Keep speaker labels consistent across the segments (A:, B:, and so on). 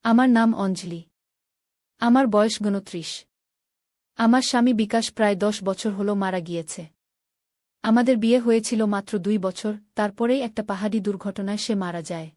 A: আমার নাম অঞ্জলি। আমার বয়স ২৯। আমার স্বামী বিকাশ প্রায় ১০ বছর হল মারা গিয়েছে। আমাদের বিয়ে হয়েছিল মাত্র ২ বছর, তারপরেই একটা পাহাড়ি দুর্ঘটনায় সে মারা যায়।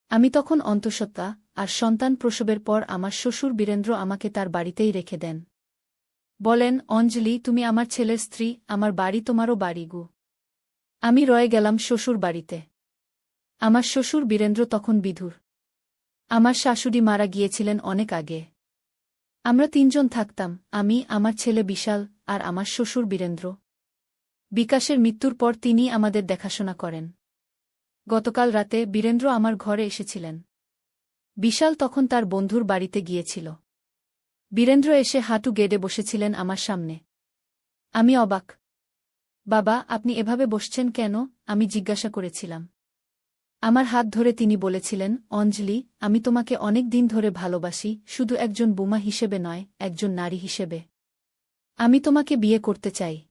A: আমি তখন অন্তঃসত্ত্বা, আর সন্তান প্রসবের পর আমার শ্বশুর বীরেন্দ্র আমাকে তার বাড়িতেই রেখে দেন। বলেন, অঞ্জলি, তুমি আমার ছেলের স্ত্রী, আমার বাড়ি তোমারও বাড়ি গু। আমি রয়ে গেলাম শ্বশুর বাড়িতে। আমার শ্বশুর বীরেন্দ্র তখন বিধুর। আমার শাশুড়ি মারা গিয়েছিলেন অনেক আগে। আমরা ৩ জন থাকতাম, আমি, আমার ছেলে বিশাল, আর আমার শ্বশুর বীরেন্দ্র। বিকাশের মৃত্যুর পর তিনিই আমাদের দেখাশোনা করেন। গতকাল রাতে বীরেন্দ্র আমার ঘরে এসেছিলেন। বিশাল তখন তার বন্ধুর বাড়িতে গিয়েছিল। বীরেন্দ্র এসে হাঁটু গেড়ে বসেছিলেন আমার সামনে। আমি অবাক। বাবা, আপনি এভাবে বসছেন কেন? আমি জিজ্ঞাসা করেছিলাম। আমার হাত ধরে তিনি বলেছিলেন, অঞ্জলি, আমি তোমাকে অনেক দিন ধরে ভালোবাসি, শুধু একজন বোমা হিসেবে নয়, একজন নারী হিসেবে। আমি তোমাকে বিয়ে করতে চাই।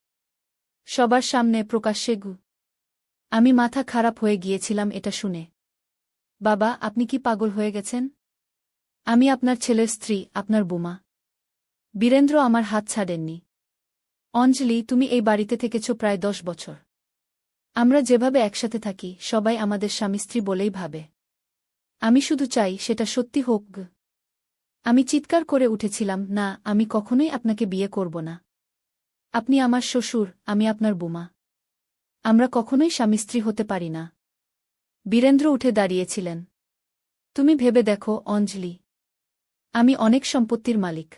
A: সবার সামনে, প্রকাশ্যে গু। আমি মাথা খারাপ হয়ে গিয়েছিলাম এটা শুনে। বাবা, আপনি কি পাগল হয়ে গেছেন? আমি আপনার ছেলের স্ত্রী, আপনার বোমা। বীরেন্দ্র আমার হাত ছাড়েননি। অঞ্জলি, তুমি এই বাড়িতে থেকেছ প্রায় ১০ বছর। আমরা যেভাবে একসাথে থাকি, সবাই আমাদের স্বামী স্ত্রী বলেই ভাবে। আমি শুধু চাই সেটা সত্যি হোক গ। আমি চিৎকার করে উঠেছিলাম, না, আমি কখনোই আপনাকে বিয়ে করব না। আপনি আমার শ্বশুর, আমি আপনার বোমা। আমরা কখনোই স্বামী স্ত্রী হতে পারি না। বীরেন্দ্র উঠে দাঁড়িয়েছিলেন। তুমি ভেবে দেখো, অঞ্জলি। আমি অনেক সম্পত্তির মালিক।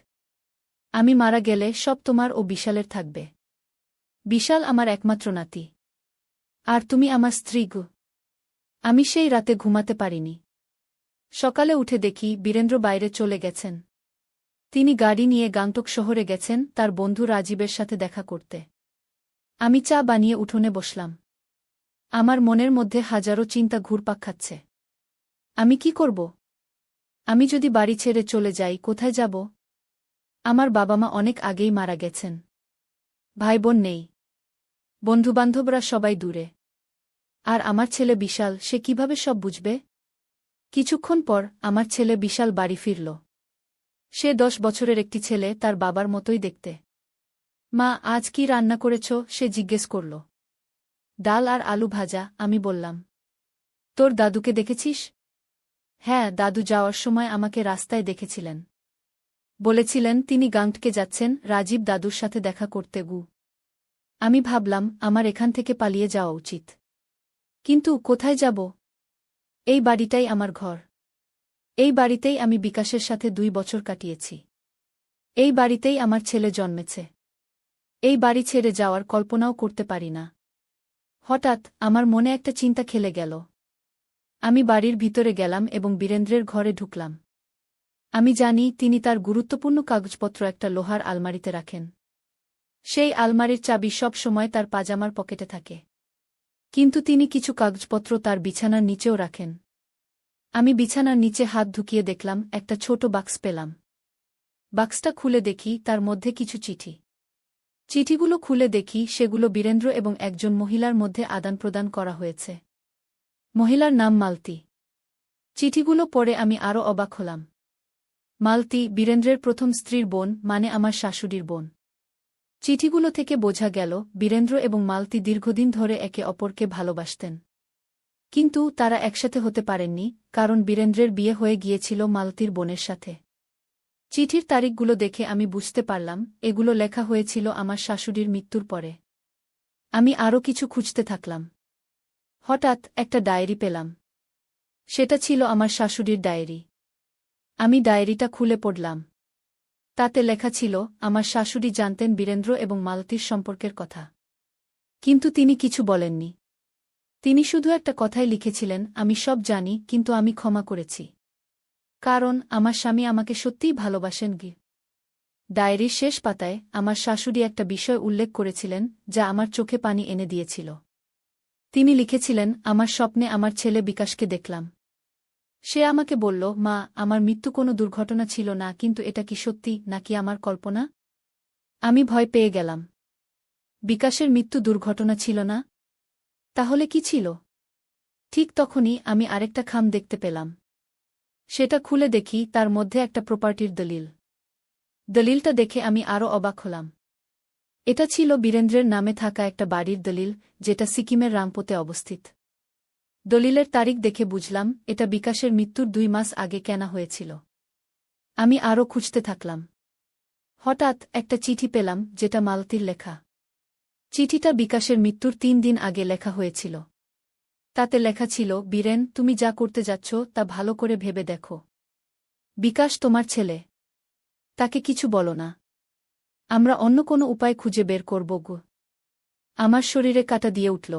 A: আমি মারা গেলে সব তোমার ও বিশালের থাকবে। বিশাল আমার একমাত্র নাতি। আর তুমি আমার স্ত্রী গো। আমি সেই রাতে ঘুমাতে পারিনি। সকালে উঠে দেখি বীরেন্দ্র বাইরে চলে গেছেন। তিনি গাড়ি নিয়ে গাংটক শহরে গেছেন তার বন্ধু রাজীবের সাথে দেখা করতে। আমি চা বানিয়ে উঠোনে বসলাম। আমার মনের মধ্যে হাজারো চিন্তা ঘুরপাক খাচ্ছে। আমি কি করব? আমি যদি বাড়ি ছেড়ে চলে যাই, কোথায় যাব? আমার বাবা মা অনেক আগেই মারা গেছেন। ভাই বোন নেই। বন্ধুবান্ধবরা সবাই দূরে। আর আমার ছেলে বিশাল, সে কিভাবে সব বুঝবে? কিছুক্ষণ পর আমার ছেলে বিশাল বাড়ি ফিরল। সে ১০ বছরের একটি ছেলে, তার বাবার মতোই দেখতে। মা, আজ কি রান্না করেছ? সে জিজ্ঞেস করল। ডাল আর আলু ভাজা, আমি বললাম। তোর দাদুকে দেখেছিস? হ্যাঁ, দাদু যাওয়ার সময় আমাকে রাস্তায় দেখেছিলেন। বলেছিলেন তিনি গাংটকে যাচ্ছেন রাজীব দাদুর সাথে দেখা করতে গু। আমি ভাবলাম আমার এখান থেকে পালিয়ে যাওয়া উচিত। কিন্তু কোথায় যাব? এই বাড়িটাই আমার ঘর। এই বাড়িতেই আমি বিকাশের সাথে ২ বছর কাটিয়েছি। এই বাড়িতেই আমার ছেলে জন্মেছে। এই বাড়ি ছেড়ে যাওয়ার কল্পনাও করতে পারি না। হঠাৎ আমার মনে একটা চিন্তা খেলে গেল। আমি বাড়ির ভিতরে গেলাম এবং বীরেন্দ্রের ঘরে ঢুকলাম। আমি জানি তিনি তার গুরুত্বপূর্ণ কাগজপত্র একটা লোহার আলমারিতে রাখেন। সেই আলমারির চাবি সব সময় তার পাজামার পকেটে থাকে। কিন্তু তিনি কিছু কাগজপত্র তার বিছানার নিচেও রাখেন। আমি বিছানার নিচে হাত ঢুকিয়ে দেখলাম একটা ছোট বাক্স পেলাম। বাক্সটা খুলে দেখি তার মধ্যে কিছু চিঠি। চিঠিগুলো খুলে দেখি সেগুলো বীরেন্দ্র এবং একজন মহিলার মধ্যে আদান-প্রদান করা হয়েছে। মহিলার নাম মালতী। চিঠিগুলো পড়ে আমি আরও অবাক হলাম। মালতী বীরেন্দ্রের প্রথম স্ত্রীর বোন, মানে আমার শাশুড়ির বোন। চিঠিগুলো থেকে বোঝা গেল বীরেন্দ্র এবং মালতী দীর্ঘদিন ধরে একে অপরকে ভালোবাসতেন। কিন্তু তারা একসাথে হতে পারেননি, কারণ বীরেন্দ্রের বিয়ে হয়ে গিয়েছিল মালতীর বোনের সাথে। চিঠির তারিখগুলো দেখে আমি বুঝতে পারলাম এগুলো লেখা হয়েছিল আমার শাশুড়ির মৃত্যুর পরে। আমি আরও কিছু খুঁজতে থাকলাম। হঠাৎ একটা ডায়েরি পেলাম। সেটা ছিল আমার শাশুড়ির ডায়েরি। আমি ডায়েরিটা খুলে পড়লাম। তাতে লেখা ছিল আমার শাশুড়ি জানতেন বীরেন্দ্র এবং মালতীর সম্পর্কের কথা। কিন্তু তিনি কিছু বলেননি। তিনি শুধু একটা কথাই লিখেছিলেন, আমি সব জানি, কিন্তু আমি ক্ষমা করেছি। কারণ আমার স্বামী আমাকে সত্যিই ভালোবাসেন গি। ডায়েরির শেষ পাতায় আমার শাশুড়ি একটা বিষয় উল্লেখ করেছিলেন যা আমার চোখে পানি এনে দিয়েছিল। তিনি লিখেছিলেন, আমার স্বপ্নে আমার ছেলে বিকাশকে দেখলাম। সে আমাকে বলল, মা, আমার মৃত্যু কোনো দুর্ঘটনা ছিল না, কিন্তু এটা কি সত্যি নাকি আমার কল্পনা? আমি ভয় পেয়ে গেলাম। বিকাশের মৃত্যু দুর্ঘটনা ছিল না? তাহলে কি ছিল? ঠিক তখনই আমি আরেকটা খাম দেখতে পেলাম। সেটা খুলে দেখি তার মধ্যে একটা প্রপার্টির দলিল। দলিলটা দেখে আমি আরও অবাক হলাম। এটা ছিল বীরেন্দ্রের নামে থাকা একটা বাড়ির দলিল, যেটা সিকিমের রাংপোতে অবস্থিত। দলিলের তারিখ দেখে বুঝলাম এটা বিকাশের মৃত্যুর 2 মাস আগে কেনা হয়েছিল। আমি আরও খুঁজতে থাকলাম। হঠাৎ একটা চিঠি পেলাম, যেটা মালতীর লেখা। চিঠিটা বিকাশের মৃত্যুর 3 দিন আগে লেখা হয়েছিল। তাতে লেখা ছিল, বীরেন, তুমি যা করতে যাচ্ছ তা ভালো করে ভেবে দেখো। বিকাশ তোমার ছেলে। তাকে কিছু বলো না। আমরা অন্য কোনো উপায় খুঁজে বের করব গো। আমার শরীরে কাঁটা দিয়ে উঠল।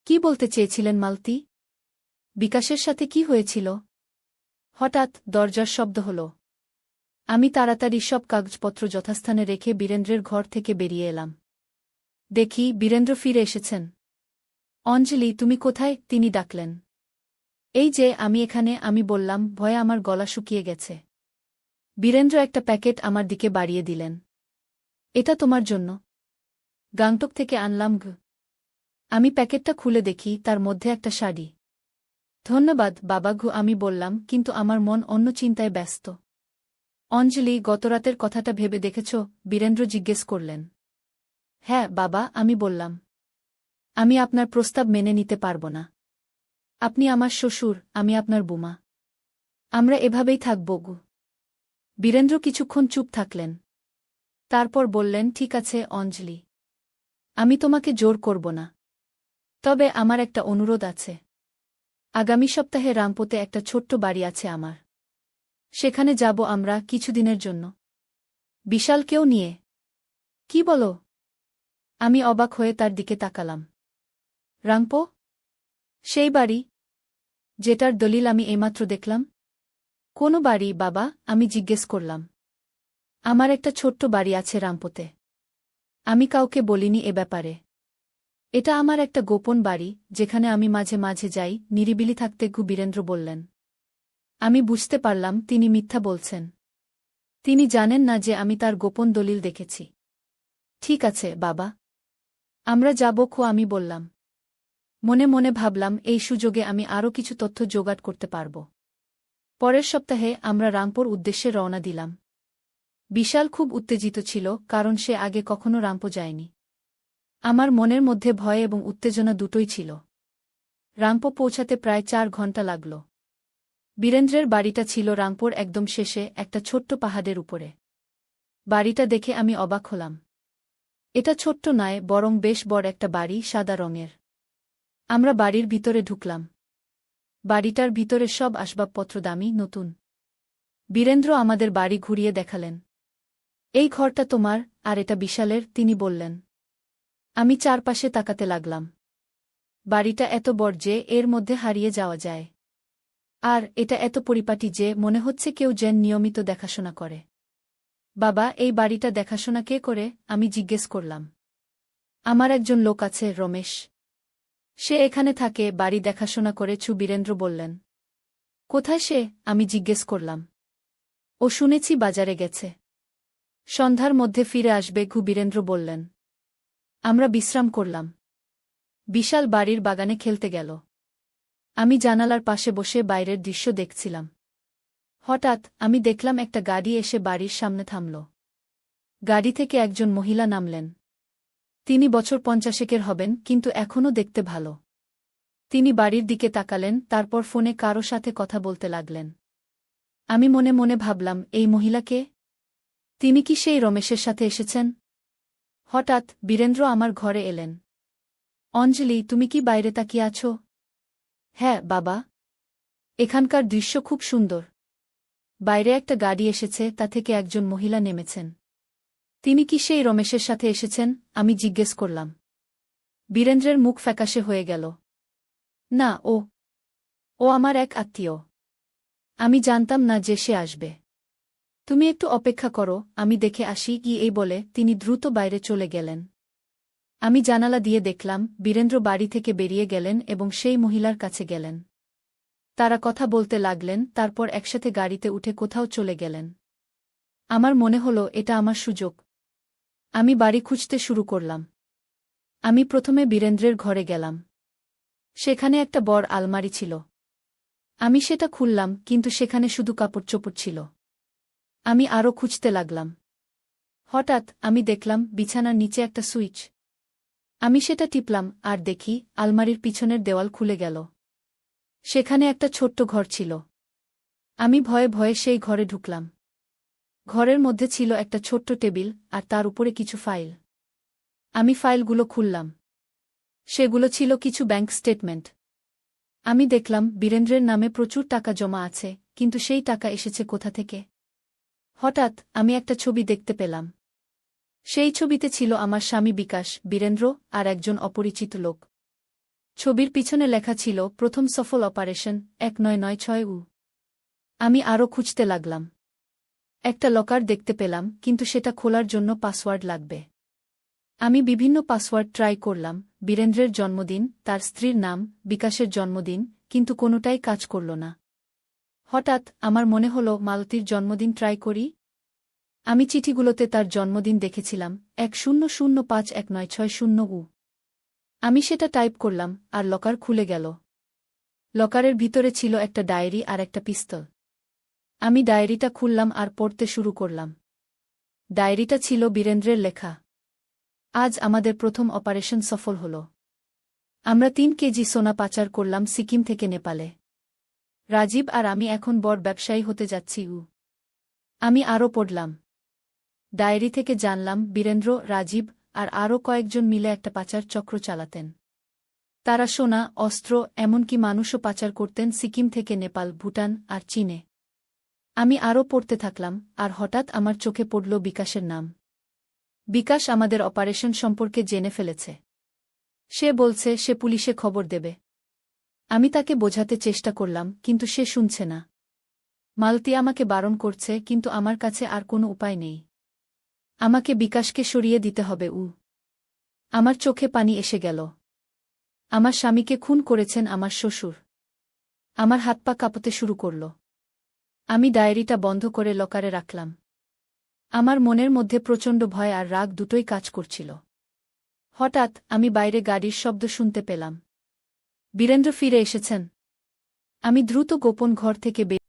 A: কি বলতে চেয়েছিলেন মালতী? বিকাশের সাথে কি হয়েছিল? হঠাৎ দরজার শব্দ হল। আমি তাড়াতাড়ি সব কাগজপত্র যথাস্থানে রেখে বীরেন্দ্রের ঘর থেকে বেরিয়ে এলাম। দেখি বীরেন্দ্র ফিরে এসেছেন। অঞ্জলি, তুমি কোথায়? তিনি ডাকলেন। এই যে আমি এখানে, আমি বললাম, ভয়ে আমার গলা শুকিয়ে গেছে। বীরেন্দ্র একটা প্যাকেট আমার দিকে বাড়িয়ে দিলেন। এটা তোমার জন্য। গাংটক থেকে আনলাম গো। আমি প্যাকেটটা খুলে দেখি তার মধ্যে একটা শাড়ি। ধন্যবাদ বাবা গো, আমি বললাম, কিন্তু আমার মন অন্য চিন্তায় ব্যস্ত। অঞ্জলি, গতরাতের কথাটা ভেবে দেখেছ? বীরেন্দ্র জিজ্ঞেস করলেন। হ্যাঁ বাবা, আমি বললাম। আমি আপনার প্রস্তাব মেনে নিতে পারব না। আপনি আমার শ্বশুর, আমি আপনার বুমা। আমরা এভাবেই থাকব গো। বীরেন্দ্র কিছুক্ষণ চুপ থাকলেন। তারপর বললেন, ঠিক আছে অঞ্জলি, আমি তোমাকে জোর করব না। তবে আমার একটা অনুরোধ আছে। আগামী সপ্তাহে রামপোতে একটা ছোট্ট বাড়ি আছে আমার। সেখানে যাব আমরা কিছুদিনের জন্য। বিশালকেও নিয়ে। কি বলো? আমি অবাক হয়ে তার দিকে তাকালাম। রাংপো? সেই বাড়ি যেটার দলিল আমি এইমাত্র দেখলাম? কোনো বাড়ি বাবা? আমি জিজ্ঞেস করলাম। আমার একটা ছোট্ট বাড়ি আছে রামপোতে। আমি কাউকে বলিনি এ ব্যাপারে। এটা আমার একটা গোপন বাড়ি, যেখানে আমি মাঝে মাঝে যাই নিরিবিলি থাকতে গু। বীরেন্দ্র বললেন। আমি বুঝতে পারলাম তিনি মিথ্যা বলছেন। তিনি জানেন না যে আমি তার গোপন দলিল দেখেছি। ঠিক আছে বাবা, আমরা যাব খো, আমি বললাম। মনে মনে ভাবলাম, এই সুযোগে আমি আরও কিছু তথ্য জোগাড় করতে পারব। পরের সপ্তাহে আমরা রামপুর উদ্দেশ্যে রওনা দিলাম। বিশাল খুব উত্তেজিত ছিল, কারণ সে আগে কখনো রামপো যায়নি। আমার মনের মধ্যে ভয় এবং উত্তেজনা দুটোই ছিল। রামপো পৌঁছাতে প্রায় 4 ঘন্টা লাগল। বীরেন্দ্রের বাড়িটা ছিল রামপুর একদম শেষে, একটা ছোট্ট পাহাড়ের উপরে। বাড়িটা দেখে আমি অবাক হলাম। এটা ছোট্ট নয়, বরং বেশ বড় একটা বাড়ি, সাদা রঙের। আমরা বাড়ির ভিতরে ঢুকলাম। বাড়িটার ভিতরে সব আসবাবপত্র দামি, নতুন। বীরেন্দ্র আমাদের বাড়ি ঘুরিয়ে দেখালেন। এই ঘরটা তোমার, আর এটা বিশালের, তিনি বললেন। আমি চারপাশে তাকাতে লাগলাম। বাড়িটা এত বড় যে এর মধ্যে হারিয়ে যাওয়া যায়। আর এটা এত পরিপাটি যে মনে হচ্ছে কেউ যেন নিয়মিত দেখাশোনা করে। বাবা, এই বাড়িটা দেখাশোনা কে করে? আমি জিজ্ঞেস করলাম। আমার একজন লোক আছে, রমেশ। সে এখানে থাকে, বাড়ি দেখাশোনা করে। বীরেন্দ্র বললেন। কোথায় সে? আমি জিজ্ঞেস করলাম। ও শুনেছি বাজারে গেছে। সন্ধ্যার মধ্যে ফিরে আসবে গু। বীরেন্দ্র বললেন। আমরা বিশ্রাম করলাম। বিশাল বাড়ির বাগানে খেলতে গেল। আমি জানালার পাশে বসে বাইরের দৃশ্য দেখছিলাম। হঠাৎ আমি দেখলাম একটা গাড়ি এসে বাড়ির সামনে থামল। গাড়ি থেকে একজন মহিলা নামলেন। তিনি বছর 50-এর হবেন, কিন্তু এখনও দেখতে ভালো। তিনি বাড়ির দিকে তাকালেন, তারপর ফোনে কারো সাথে কথা বলতে লাগলেন। আমি মনে মনে ভাবলাম, এই মহিলাকে? তিনি কি সেই রমেশের সাথে এসেছেন? হঠাৎ বীরেন্দ্র আমার ঘরে এলেন। অঞ্জলি, তুমি কি বাইরে তাকিয়ে আছো? হ্যাঁ বাবা। এখানকার দৃশ্য খুব সুন্দর। বাইরে একটা গাড়ি এসেছে, তা থেকে একজন মহিলা নেমেছেন। তিনি কি সেই রমেশের সাথে এসেছেন? আমি জিজ্ঞেস করলাম। বীরেন্দ্রের মুখ ফ্যাকাশে হয়ে গেল। না, ও আমার এক আত্মীয়। আমি জানতাম না যে সে আসবে। তুমি একটু অপেক্ষা করো, আমি দেখে আসি কি। এই বলে তিনি দ্রুত বাইরে চলে গেলেন। আমি জানালা দিয়ে দেখলাম বীরেন্দ্র বাড়ি থেকে বেরিয়ে গেলেন এবং সেই মহিলার কাছে গেলেন। তারা কথা বলতে লাগলেন, তারপর একসাথে গাড়িতে উঠে কোথাও চলে গেলেন। আমার মনে হলো এটা আমার সুযোগ। আমি বাড়ি খুঁজতে শুরু করলাম। আমি প্রথমে বীরেন্দ্রের ঘরে গেলাম। সেখানে একটা বড় আলমারি ছিল। আমি সেটা খুললাম, কিন্তু সেখানে শুধু কাপড়চোপড় ছিল। আমি আরও খুঁজতে লাগলাম। হঠাৎ আমি দেখলাম বিছানার নিচে একটা সুইচ। আমি সেটা টিপলাম, আর দেখি আলমারির পিছনের দেওয়াল খুলে গেল। সেখানে একটা ছোট্ট ঘর ছিল। আমি ভয়ে ভয়ে সেই ঘরে ঢুকলাম। ঘরের মধ্যে ছিল একটা ছোট্ট টেবিল, আর তার উপরে কিছু ফাইল। আমি ফাইলগুলো খুললাম। সেগুলো ছিল কিছু ব্যাংক স্টেটমেন্ট। আমি দেখলাম বীরেন্দ্রের নামে প্রচুর টাকা জমা আছে, কিন্তু সেই টাকা এসেছে কোথা থেকে? হঠাৎ আমি একটা ছবি দেখতে পেলাম। সেই ছবিতে ছিল আমার স্বামী বিকাশ, বীরেন্দ্র আর একজন অপরিচিত লোক। ছবির পিছনে লেখা ছিল প্রথম সফল অপারেশন 1996। আমি আরও খুঁজতে লাগলাম। একটা লকার দেখতে পেলাম, কিন্তু সেটা খোলার জন্য পাসওয়ার্ড লাগবে। আমি বিভিন্ন পাসওয়ার্ড ট্রাই করলাম, বীরেন্দ্রের জন্মদিন, তার স্ত্রীর নাম, বিকাশের জন্মদিন, কিন্তু কোনোটাই কাজ করল না। হঠাৎ আমার মনে হল মালতীর জন্মদিন ট্রাই করি। আমি চিঠিগুলোতে তার জন্মদিন দেখেছিলাম, 10051960। আমি সেটা টাইপ করলাম, আর লকার খুলে গেল। লকারের ভিতরে ছিল একটা ডায়েরি আর একটা পিস্তল। আমি ডায়েরিটা খুললাম আর পড়তে শুরু করলাম। ডায়েরিটা ছিল বীরেন্দ্রের লেখা। আজ আমাদের প্রথম অপারেশন সফল হল। আমরা 3 কেজি সোনা পাচার করলাম সিকিম থেকে নেপালে। রাজীব আর আমি এখন বড় ব্যবসায়ী হতে যাচ্ছি। আমি আরও পড়লাম। ডায়েরি থেকে জানলাম বীরেন্দ্র, রাজীব আর আরও কয়েকজন মিলে একটা পাচার চক্র চালাতেন। তারা সোনা, অস্ত্র, এমনকি মানুষও পাচার করতেন সিকিম থেকে নেপাল, ভুটান আর চীনে। আমি আরও পড়তে থাকলাম, আর হঠাৎ আমার চোখে পড়ল বিকাশের নাম। বিকাশ আমাদের অপারেশন সম্পর্কে জেনে ফেলেছে। সে বলছে সে পুলিশে খবর দেবে। আমি তাকে বোঝাতে চেষ্টা করলাম, কিন্তু সে শুনছে না। মালতী আমাকে বারণ করছে, কিন্তু আমার কাছে আর কোনো উপায় নেই। আমাকে বিকাশকে সরিয়ে দিতে হবে। আমার চোখে পানি এসে গেল। আমার স্বামীকে খুন করেছেন আমার শ্বশুর। আমার হাত পা কাঁপতে শুরু করল। আমি ডায়েরিটা বন্ধ করে লকারে রাখলাম। আমার মনের মধ্যে প্রচণ্ড ভয় আর রাগ দুটোই কাজ করছিল। হঠাৎ আমি বাইরে গাড়ির শব্দ শুনতে পেলাম। বীরেন্দ্র ফিরে এসেছেন। আমি দ্রুত গোপন ঘর থেকে বের